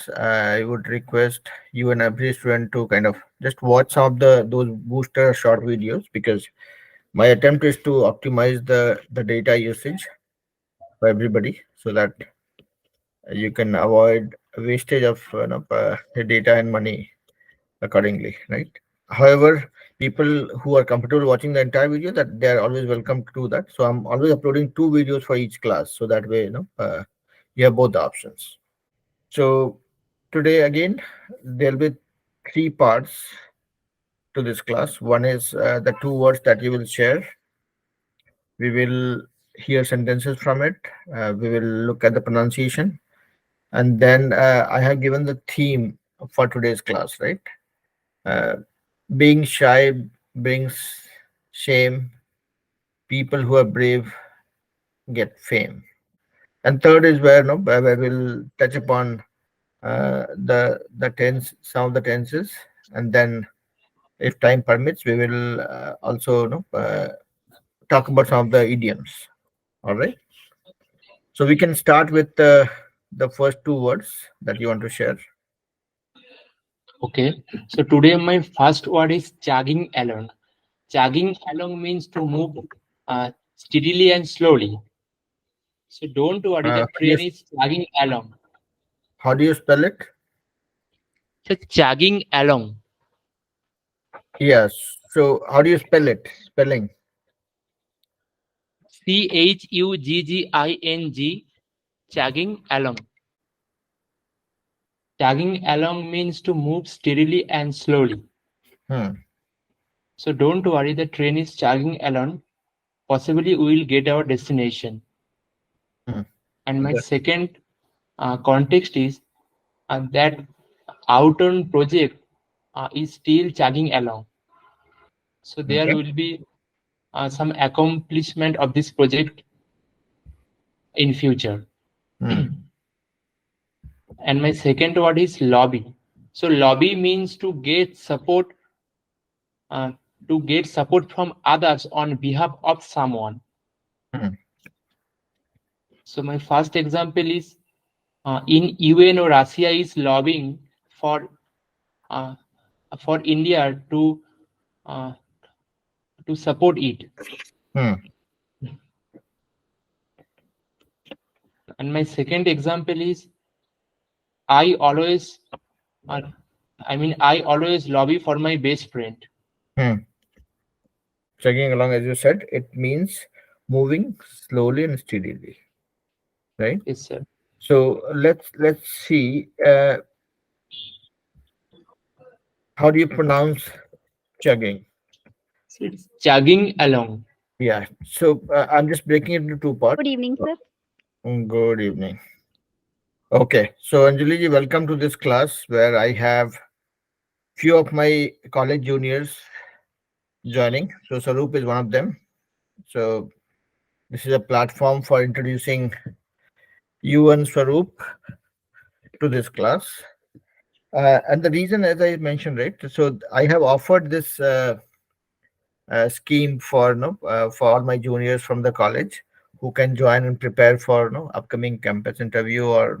class, I would request you and every student to kind of just watch some of the those booster short videos, because my attempt is to optimize the data usage for everybody, so that you can avoid wastage of data and money accordingly, right? However, people who are comfortable watching the entire video, that they are always welcome to do that. So I'm always uploading two videos for each class, so that way you have both the options. So today again there'll be three parts to this class. One is the two words that you will share. We will hear sentences from it. We will look at the pronunciation, and then I have given the theme for today's class, right? Uh, Being shy brings shame. People who are brave get fame. And third is where we'll touch upon the tense, some of the tenses, and then if time permits, we will also talk about some of the idioms. All right. So we can start with the first two words that you want to share. Okay, so today my first word is chugging along. Chugging along means to move steadily and slowly. So don't worry, the train is chugging along. How do you spell it? So chugging along. Yes. So how do you spell it? Spelling. Chugging, chugging along. Chugging along means to move steadily and slowly. Hmm. So don't worry, the train is chugging along. Possibly we will get our destination. Hmm. And my Yes. second context is that Outon project is still chugging along. So there Okay. will be some accomplishment of this project in future. Hmm. And my second word is lobby. So lobby means uh, to get support from others on behalf of someone. Hmm. So my first example is in UN or Russia is lobbying for uh, India uh, to support it. Hmm. And my second example is I always uh, I always lobby for my best friend. Hmm. Chugging along, as you said, it means moving slowly and steadily, right? Yes, sir. So let's see. How do you pronounce chugging? So it's chugging along. Yeah. So I'm just breaking it into two parts. Good evening, sir. Good evening. Okay. So Anjali ji, welcome to this class where I have few of my college juniors joining. So Sarup is one of them. So this is a platform for introducing you and Swaroop to this class. And the reason, as I mentioned, right? So I have offered this scheme for for all my juniors from the college who can join and prepare for upcoming campus interview or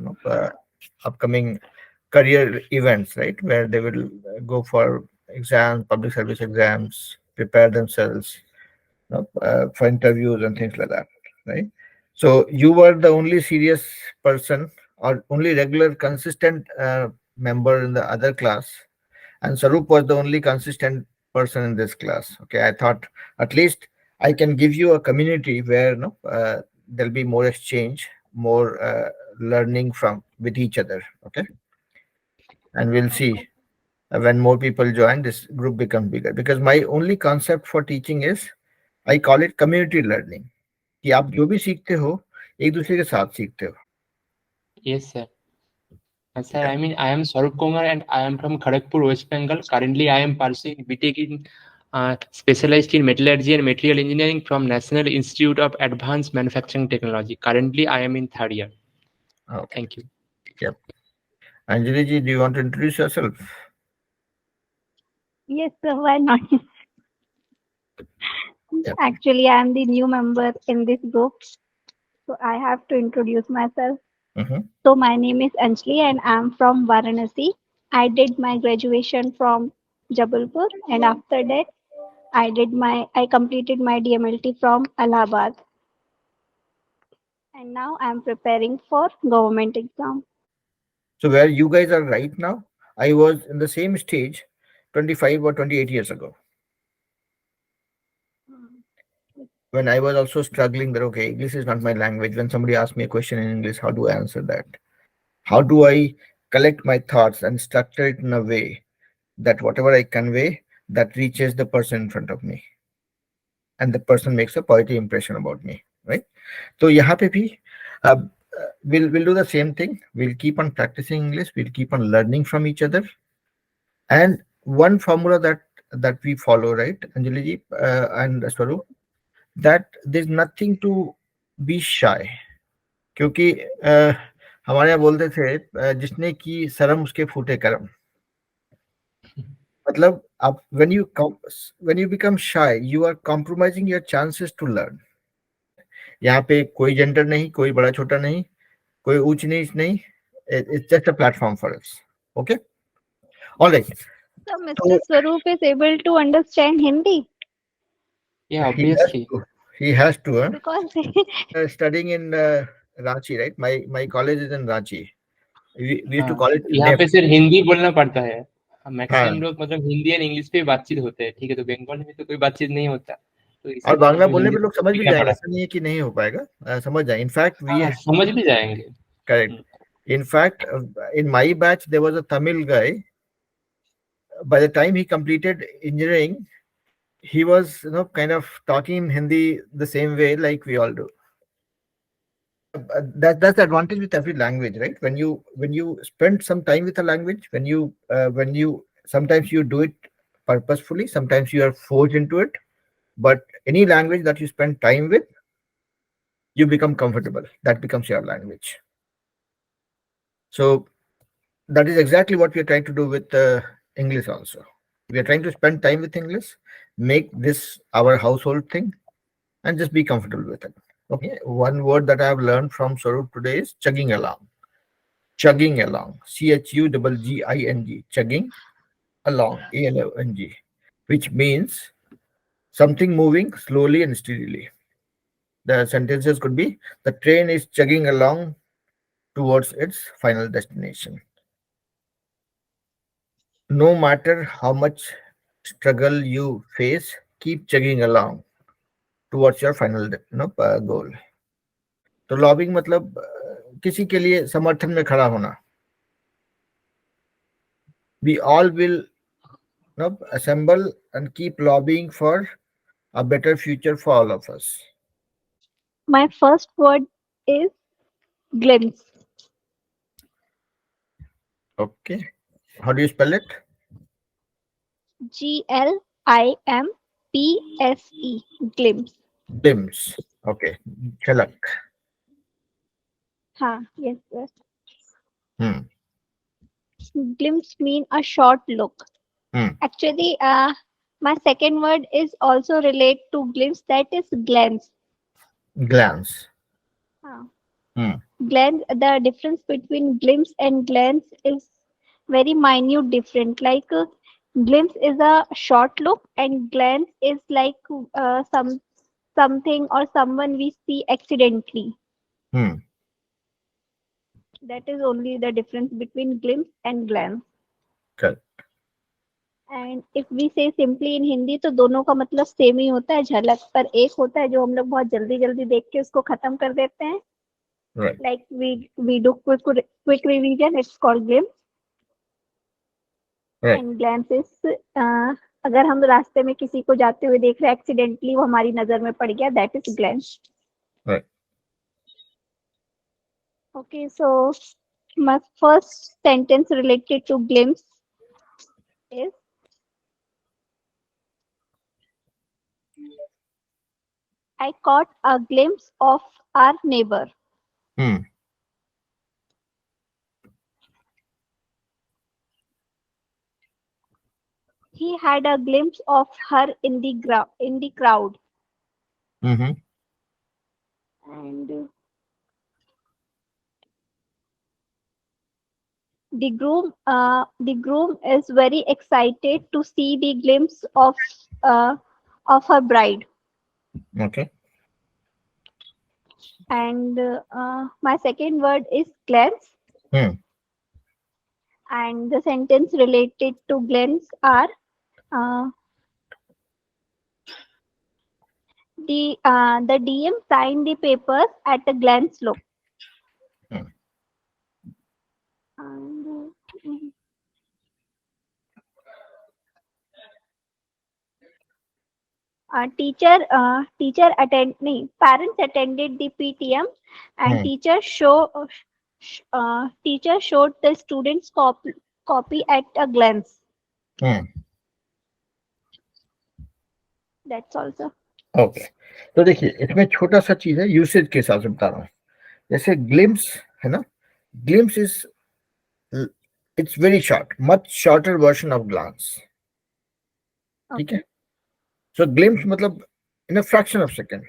upcoming career events, right? Where they will go for exams, public service exams, prepare themselves for interviews and things like that, right? So you were the only serious person or only regular, consistent member in the other class, and Sarup was the only consistent person in this class. Okay, I thought at least I can give you a community where there'll be more exchange, more learning from with each other. Okay, and we'll see when more people join, this group becomes bigger. Because my only concept for teaching is I call it community learning. कि आप जो भी सीखते हो एक दूसरे के साथ सीखते हो. Yes, sir. Sir, Yeah. I am Swarup Kumar and I am from Kharagpur, West Bengal. Currently, I am pursuing BTech in specialized in metallurgy and material engineering from National Institute of Advanced Manufacturing Technology. Currently, I am in third year. Okay. Thank you. Yep. Anjali ji, do you want to introduce yourself? Yes, sir. Why not? Yep. Actually, I am the new member in this group, so I have to introduce myself. Mm-hmm. So my name is Anjali and I'm from Varanasi. I did my graduation from Jabalpur and after that I completed my DMLT from Allahabad and now I'm preparing for government exam. So where you guys are right now, I was in the same stage 25 or 28 years ago when I was also struggling that, okay, English is not my language. When somebody asks me a question in English, how do I answer that? How do I collect my thoughts and structure it in a way that whatever I convey, that reaches the person in front of me and the person makes a positive impression about me, right? So यहाँ पे भी uh, we'll do the same thing. We'll keep on practicing English. We'll keep on learning from each other. And one formula that we follow, right, Anjali ji and Swaroop, that there's nothing to be shy. क्योंकि हमारे यहाँ बोलते थे जिसने की शर्म उसके फूटे कर्म. मतलब आप when you become shy, you are compromising your chances to learn. यहाँ पे कोई जेंडर नहीं, कोई बड़ा छोटा नहीं, कोई ऊंच नीच नहीं. It's just a platform for us. Okay, all right. So Mr. So Swaroop is able to understand Hindi Yeah, he has obviously. to. He has to. Huh? because Studying in Ranchi, right? My college is in Ranchi. We used to हाँ, call it यहाँ NEP. पे सिर्फ हिंदी बोलना पड़ता है। हाँ. Maximum लोग मतलब हिंदी एंड इंग्लिश पे बातचीत होते हैं, ठीक है, तो बंगाली में तो कोई बातचीत नहीं होता, तो और इसीलिए हम बांग्ला लोग बोलने हिंदी पे लोग समझ भी सीखना जाएंगे, पड़ा। ऐसा नहीं है कि नहीं हो पाएगा. समझ जाए. इनफैक्ट वी हाँ, समझ भी जाएंगे। Correct. In fact in my batch there was a Tamil guy. By the time he completed engineering, he was kind of talking in Hindi the same way like we all do. That's the advantage with every language, right? When you spend some time with a language, when you sometimes you do it purposefully, sometimes you are forced into it, but any language that you spend time with, you become comfortable. That becomes your language. So that is exactly what we are trying to do with English also. We are trying to spend time with English, make this our household thing, and just be comfortable with it. Okay, one word that I have learned from Swaroop today is chugging along. Chugging along, Chugging, chugging along, ALONG, which means something moving slowly and steadily. The sentences could be: the train is chugging along towards its final destination. No matter how much struggle you face, keep chugging along towards your final goal. तो lobbying मतलब किसी के लिए समर्थन में खड़ा होना. We all will assemble and keep lobbying for a better future for all of us. my first word is glimpse. Okay. How do you spell it? Glimpse. Glimpse. Okay. Chalak. हाँ, yes, yes. Hmm. Glimpse mean a short look. Hmm. Actually, my second word is also relate to glimpse. That is glance. Glance. हाँ. Hmm. Glance. The difference between glimpse and glance is very minute different. Like glimpse is a short look, and glance is like something or someone we see accidentally. Hmm. That is only the difference between glimpse and glance. Correct. And if we say simply in Hindi तो दोनों का मतलब same ही होता है झलक, पर एक होता है जो हम लोग बहुत जल्दी जल्दी देख के उसको खत्म कर देते हैं, Right. Like we do quick revision, it's called glimpse. Right. And glance is अगर हम रास्ते में किसी को जाते हुए देख रहे हैं एक्सीडेंटली वो हमारी नजर में पड़ गया, that is glance. Right. Okay, so my first sentence related to glimpse is I caught a glimpse of our neighbor. Hmm. He had a glimpse of her in the crowd, Mm-hmm. and The groom is very excited to see the glimpse uh, of her bride. Okay. And my second word is glance. Hmm. And the sentence related to glance are uh, the DM signed the papers at a glance look. Hmm. And parents attended the PTM, and Hmm. teacher showed the students copy at a glance. Hmm. That's also. Okay, तो देखिए इसमें छोटा सा चीज है, usage के हिसाब से बता रहा हूँ। जैसे ग्लिम्स है ना, glimpse is it's very short, much shorter version of glance. ठीक है, Okay. सो ग्लिम्स मतलब in a fraction of second.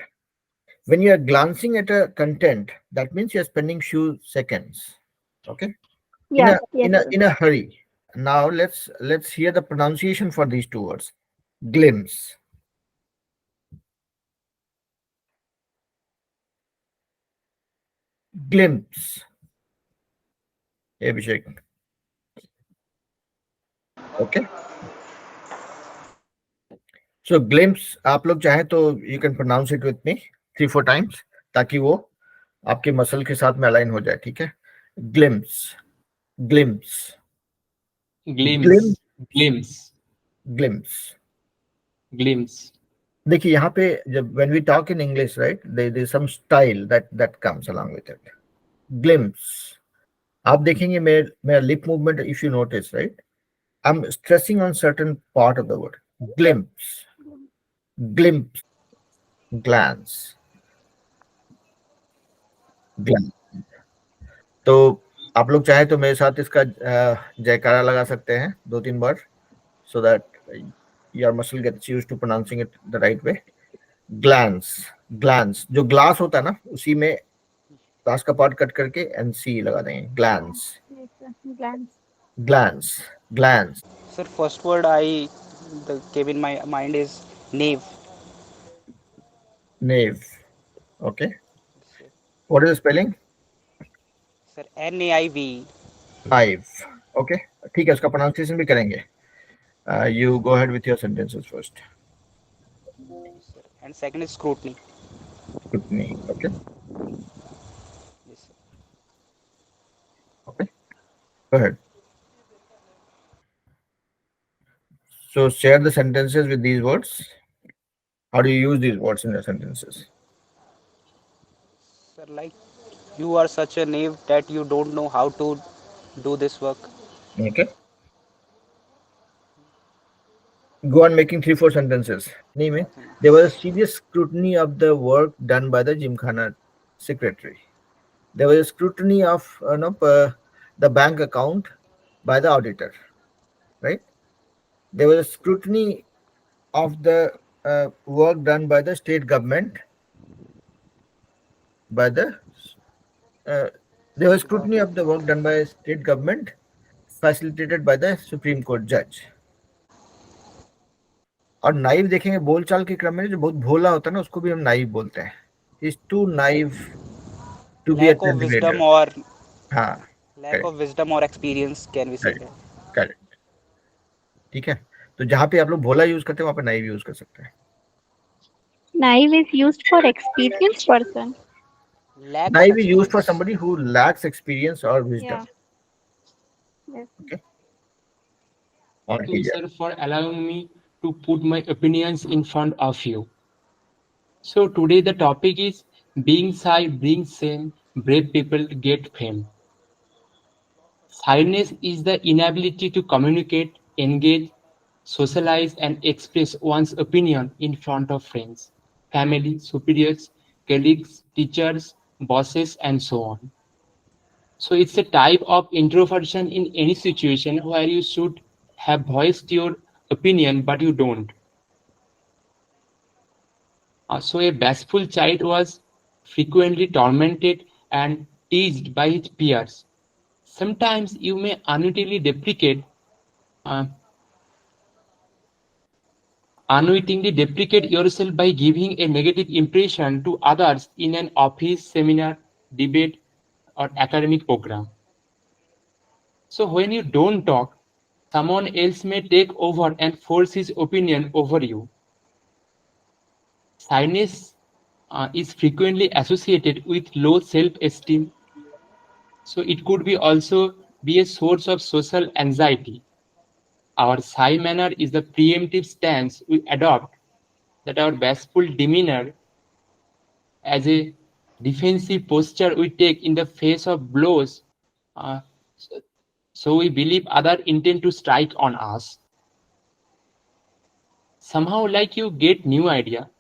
when you are glancing at a content, that means you are spending few seconds, okay, in Yes, a yes, sir. in a hurry. Now let's hear the pronunciation for these two words. Glimpse. Glimpse. Abhishek. Okay, so glimpse आप लोग चाहे तो you can pronounce it with me 3-4 times ताकि वो आपके muscle के साथ में अलाइन हो जाए। ठीक है, glimpse, glimpse, glimpse, glimpse, glimpse, glimpse। glimpse. देखिए यहाँ पे जब when we talk in English, right, there is some style that comes along with it. Glimpse, आप देखेंगे मेरा lip movement, if you notice, right, I'm stressing on certain part of the word. Glimpse, glimpse, glance, glance। तो आप लोग चाहे तो मेरे साथ इसका जयकारा लगा सकते हैं 2-3 बार, so that your muscle gets used to pronouncing it the right way. Glance, glance, जो ग्लास होता है ना उसी में ग्लास का पार्ट कट करके एनसी लगा देंगे। Glance, Yes, sir. Glance. Glance, glance. Sir, first word I came in my mind is nave. Naive, okay, Sir, what is spelling? sir, NAIV. Naive, okay, ठीक है, उसका प्रोनाउंसिएशन भी करेंगे। You go ahead with your sentences first. Sir, and second is scrutiny. Scrutiny, okay, Yes, sir. Okay, go ahead. So share the sentences with these words. How do you use these words in your sentences? Sir, like you are such a knave that you don't know how to do this work. Okay, go on making 3-4 sentences. नहीं में Nothing there was a else. serious scrutiny of the work done by the Gymkhana secretary. There was a scrutiny of the bank account by the auditor, right? There was a scrutiny of the work done by the state government, by the uh, there was scrutiny of the work done by state government facilitated by the Supreme Court judge. और naive देखेंगे बोलचाल के क्रम में, जो बहुत भोला होता है ना उसको भी हम नाइव बोलते हैं। Is to Sir, naive to be a lack of tenth wisdom grader. or हाँ, lack correct, of wisdom or experience, can we say correct, that? Correct. ठीक है, तो जहाँ पे आप लोग भोला यूज करते हैं वहां पे नाइव यूज कर सकते हैं। Naive is used for experienced person. Lack of naive is use for experience. somebody who lacks experience or wisdom। Yeah. Yes. Okay, और You, कीजिए। sir, for allowing me to put my opinions in front of you. So today the topic is being shy brings shame, brave people get fame. Shyness is the inability to communicate, engage, socialize, and express one's opinion in front of friends, family, superiors, colleagues, teachers, bosses, and so on. So it's a type of introversion in any situation where you should have voiced your opinion but you don't. So a bashful child was frequently tormented and teased by his peers. Sometimes you may uh, unwittingly deprecate yourself by giving a negative impression to others in an office, seminar, debate, or academic program. So when you don't talk, someone else may take over and force his opinion over you. Shyness is frequently associated with low self-esteem, so it could be also be a source of social anxiety. Our shy manner is the preemptive stance we adopt, that our bashful demeanor as a defensive posture we take in the face of blows, uh, so so we believe others intend to strike on us. Somehow like you get new idea,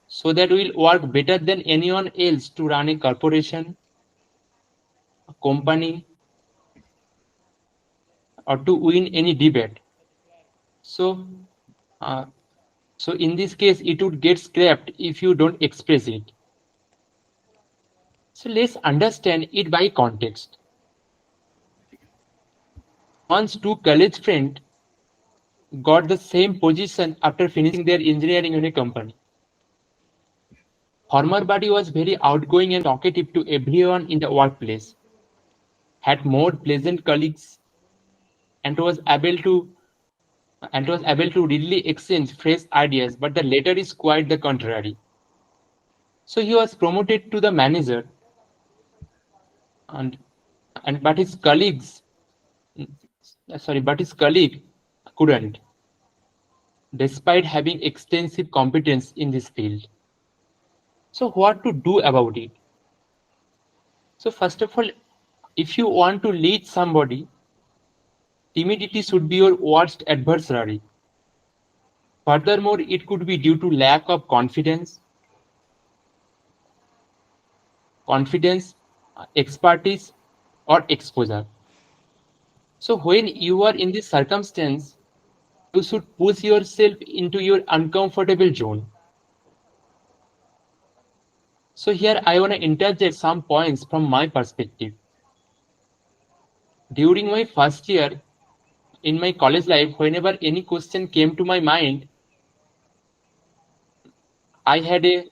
so that will work better than anyone else to run a corporation, a company, or to win any debate. So, uh, so in this case, it would get scrapped if you don't express it. So let's understand it by context. Once two college friends got the same position after finishing their engineering in a company. Former buddy was very outgoing and talkative to everyone in the workplace, had more pleasant colleagues, and was able to readily exchange fresh ideas, but the latter is quite the contrary. So he was promoted to the manager, and but his colleagues, but his colleague couldn't, despite having extensive competence in this field. So what to do about it? So first of all, if you want to lead somebody, timidity should be your worst adversary. Furthermore, it could be due to lack of confidence, expertise, or exposure. So when you are in this circumstance, you should push yourself into your uncomfortable zone. So here I want to interject some points from my perspective. During my first year in my college life, whenever any question came to my mind, I had a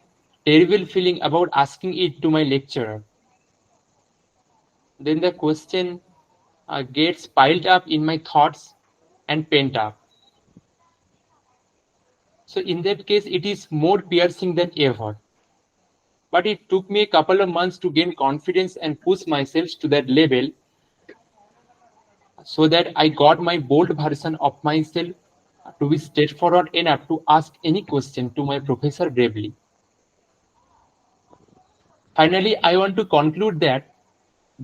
terrible feeling about asking it to my lecturer. Then the question gets piled up in my thoughts and pent up. So in that case, it is more piercing than ever. But it took me a couple of months to gain confidence and push myself to that level so that I got my bold version of myself to be straightforward enough to ask any question to my professor bravely. Finally, I want to conclude that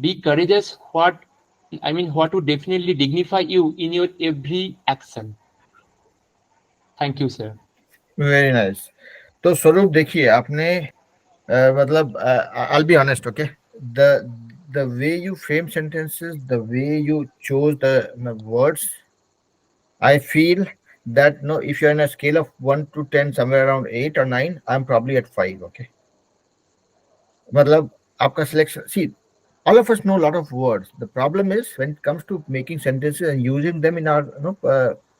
be courageous what would definitely dignify you in your every action. Thank you, sir. Very nice. तो स्वरूप देखिए आपने मतलब I'll be honest, okay, the way you frame sentences, the way you chose the words, I feel that no, if you're in a scale of 1 to 10, somewhere around 8 or 9, I'm probably at 5, okay. मतलब आपका selection, see, all of us know a lot of words. The problem is when it comes to making sentences and using them in our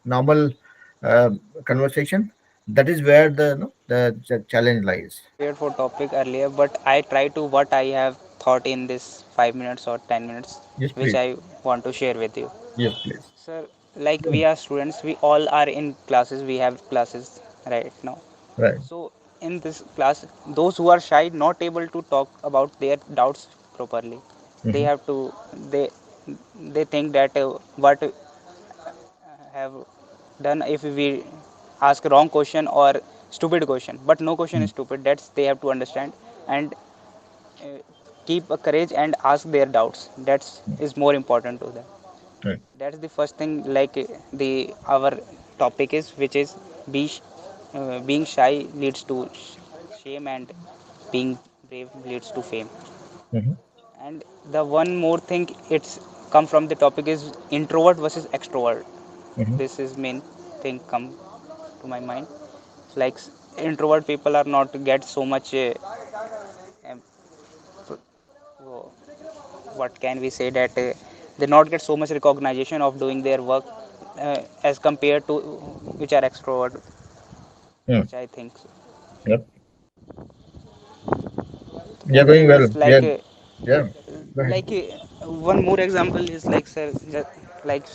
normal uh, conversation, that is where the challenge lies. Prepared for topic earlier, but I try to what I have thought in this 5 minutes or 10 minutes, Yes, which please. I want to share with you. Yes, please. Sir, like we are students, we all are in classes. We have classes right now. Right. So in this class, those who are shy, not able to talk about their doubts properly, they Mm-hmm. have to they they think that what have done if we ask wrong question or stupid question, but no question is stupid. That's they have to understand and uh, keep a courage and ask their doubts. That's is more important to them. Right. That's the first thing, like the our topic is, which is be being shy leads to shame, and being brave leads to fame. Mm-hmm. And the one more thing, it's come from the topic is introvert versus extrovert. Mm-hmm. This is main thing come to my mind. Like introvert people are not get so much um, what can we say that they not get so much recognition of doing their work as compared to which are extrovert, Hmm. which I think so. Yep. You're And going well. Yeah. Yeah. Go ahead. like one more example is like sir, like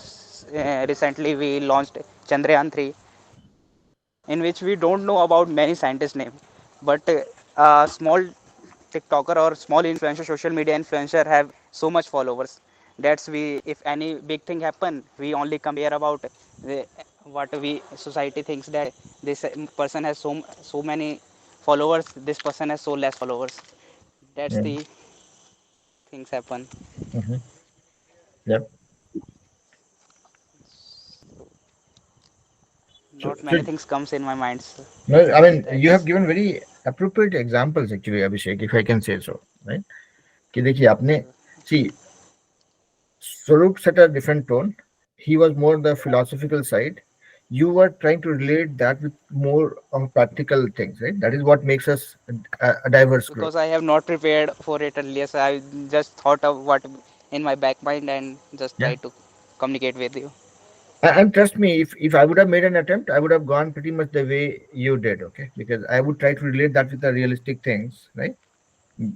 recently we launched Chandrayaan 3, in which we don't know about many scientist name, but a small TikToker or small influencer, social media influencer have so much followers. That's we, if any big thing happen, we only compare about the, what we society thinks that this person has so many followers, this person has so less followers. That's Hmm. the things happen. Mm-hmm. Yep. Not So many things comes in my mind, so no, I mean, you have that's given very appropriate examples actually, Abhishek, if I can say so, right? कि देखिए आपने see Swaroop set a different tone. He was more the philosophical side. You were trying to relate that with more of practical things, right? That is what makes us a diverse group. because I have not prepared for it earlier, so I just thought of what in my back mind and just Yeah. try to communicate with you. And trust me, if I would have made an attempt, I would have gone pretty much the way you did, okay? Because I would try to relate that with the realistic things, right?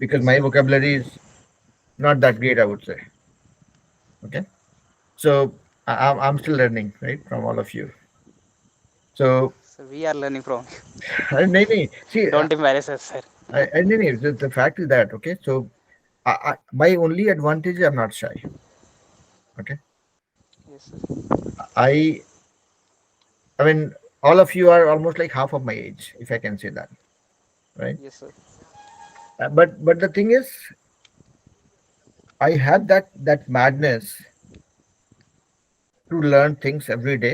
Because Yes, my sir. vocabulary is not that great, I would say. Okay. So I'm still learning, right, from all of you. So So we are learning from नहीं नहीं see you. Don't embarrass us, sir. नहीं नहीं the fact is that okay so my only advantage is I'm not shy. Okay. Yes, sir. I I mean all of you are almost like half of my age, if I can say that, right? Yes, sir. But the thing is, I had that madness to learn things every day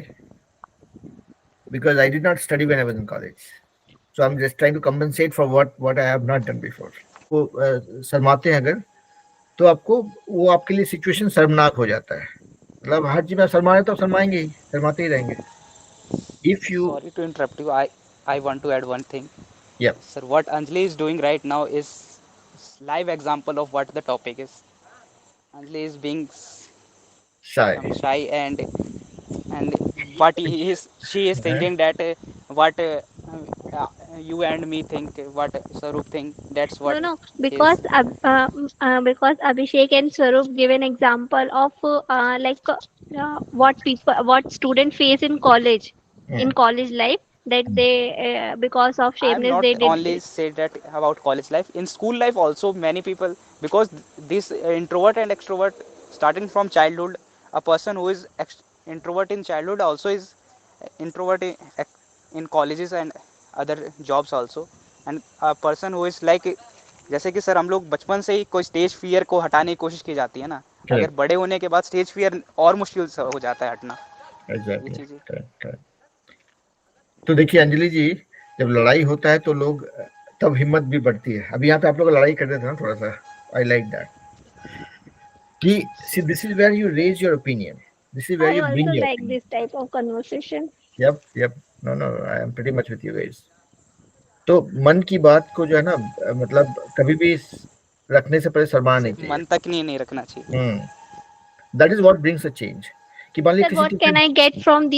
because I did not study when I was in college. So I'm just trying to compensate for what I have not done before. शर्माते हैं अगर तो आपको वो आपके लिए situation शर्मनाक हो जाता है मतलब हर चीज में शर्मा रहे तो आप शर्माएंगे ही शर्माते ही रहेंगे if you Sorry to interrupt you. I want to add one thing. या Sir, what Anjali is doing right now is live example of what the topic is. Anjali is being shy some shy, and what he is she is thinking that what you and me think, what Sarup think, that's No, what no, is. because Abhishek and Swarup give an example of what people, what student face in college life, that they because of I am shameness not they did only this. said that about college life. In school life also, many people, because this introvert and extrovert starting from childhood, a person who is introvert in childhood also is introvert in colleges and other jobs also, and a person who is like, जैसे कि sir हम लोग बचपन से ही कोई stage fear को हटाने की कोशिश की जाती है ना, अगर करेक्ट बड़े होने के बाद स्टेज फियर और मुश्किल हो जाता है हटना, ये एग्जैक्टली चीज़ें। करेक्ट तो देखिए अंजलि जी जब लड़ाई होता है तो लोग तब हिम्मत भी बढ़ती है अभी यहाँ पे आप लोग लड़ाई कर रहे थे ना थोड़ा सा आई लाइक दैट कि see this is where you raise your opinion this is where I you also bring your like opinion this type of conversation. Yup no no I am pretty much with you guys तो मन की बात को जो है ना मतलब कभी भी रखने से पहले शर्मा नहीं सिर्फ चाहिए मन तक नहीं रखना चाहिए। Hmm that is what brings a change कि मान लीजिए Sir, किसी what teacher can I get from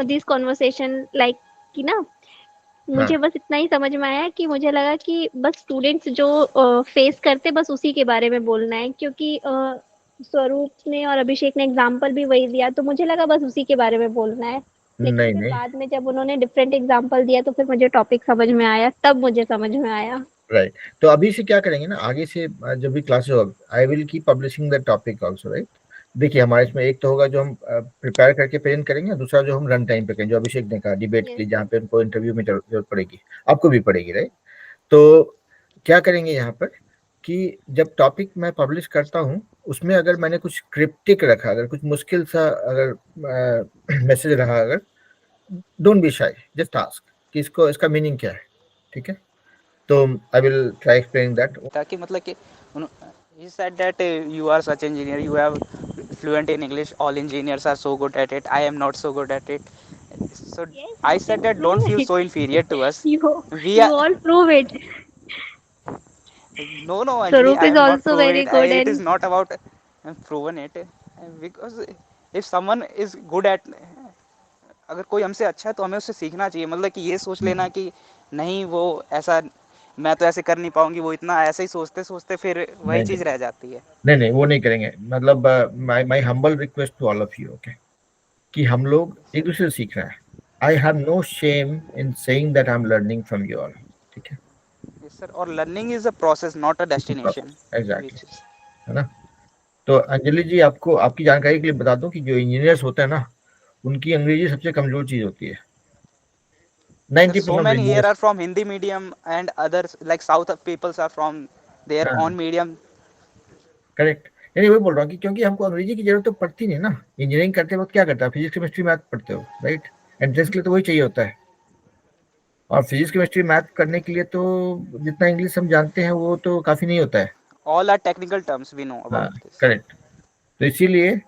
these conversation, like कि ना, हाँ मुझे बस इतना ही समझ में आया कि मुझे लगा कि बस स्टूडेंट्स जो फेस करते बस उसी के बारे में बोलना है, क्योंकि स्वरूप ने और अभिषेक ने एग्जाम्पल भी वही दिया, तो मुझे लगा बस उसी के बारे में बोलना है। लेकिन नहीं फिर नहीं बाद में जब उन्होंने डिफरेंट एग्जाम्पल दिया तो फिर मुझे टॉपिक समझ में आया, तब मुझे समझ में आया। राइट तो अभी से क्या करेंगे ना आगे से जब भी क्लासेस होगा I will keep publishing the topic also right देखिए हमारे इसमें एक तो होगा जो हम प्रिपेयर करके प्रेजेंट करेंगे दूसरा जो हम रन टाइम पे करेंगे जो अभिषेक ने कहा डिबेट के यस लिए जहाँ यस। पे उनको इंटरव्यू में जरूरत पड़ेगी आपको भी पड़ेगी राइट तो क्या करेंगे यहाँ पर कि जब टॉपिक मैं पब्लिश करता हूँ उसमें अगर मैंने कुछ क्रिप्टिक रखा अगर कुछ मुश्किल सा अगर मैसेज रहा अगर don't be shy just ask कि इसको इसका मीनिंग क्या है ठीक है तो I will try explaining that ताकि मतलब कि he said that you are such engineer, you have fluent in English, all engineers are so good at it, I am not so good at it. So Yes, I you said can that don't prove feel it. so inferior to us. We are You all prove it. no, no, Anjali, Swaroop I is am not also prove very it. good It is and not about. and proven it, because if someone is good at, अगर कोई हमसे अच्छा है तो हमें उससे सीखना चाहिए, मतलब कि ये सोच लेना कि नहीं वो ऐसा, मैं तो ऐसे कर नहीं पाऊंगी, वो इतना, ऐसे ही सोचते सोचते फिर वही नहीं नहीं चीज़ रह जाती है। नहीं नहीं, वो नहीं करेंगे। मतलब my my humble request to all of you, okay, कि हम लोग एक सर, दूसरे से सीख रहे हैं। I have no shame in saying that I am learning from you all. ठीक है, यस सर, और learning is a process not a it's a destination, process, exactly, which is. है ना। तो अंजलि जी, आपको आपकी जानकारी के लिए बता दूं कि जो इंजीनियर्स होते हैं ना, उनकी अंग्रेजी सबसे कमजोर चीज होती है। Sir, so 90% many here engineers. are from Hindi medium and others like South peoples are from their हाँ, own medium. करेक्ट। यानी वही बोल रहा हूँ कि क्योंकि हमको अंग्रेजी की जरूरत तो पड़ती नहीं ना। इंजीनियरिंग करते वक्त क्या करता है, फिजिक्स केमिस्ट्री मैथ पढ़ते हो, राइट। एंट्रेंस के लिए तो वही चाहिए होता है। और फिजिक्स केमिस्ट्री मैथ करने के लिए तो जितना इंग्लिश हम जानते हैं वो तो काफी नहीं होता है। All are technical terms we know हाँ, about this. करेक्ट। तो इसीलिए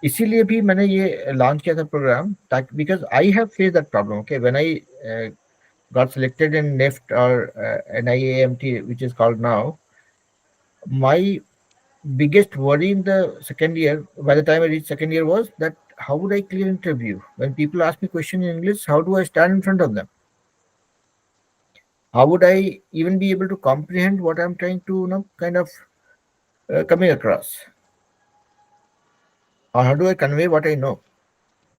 इसीलिए भी मैंने ये लॉन्च किया था प्रोग्राम, ताकि because I have face that problem, okay, when I got selected in NIFT or NIAMT, which is called now. My biggest worry in the second year, by the time I reached second year, was that how would I clear interview when people ask me question in English? How do I stand in front of them? How would I even be able to comprehend what I'm trying to, kind of coming across? Or how do I convey what I know?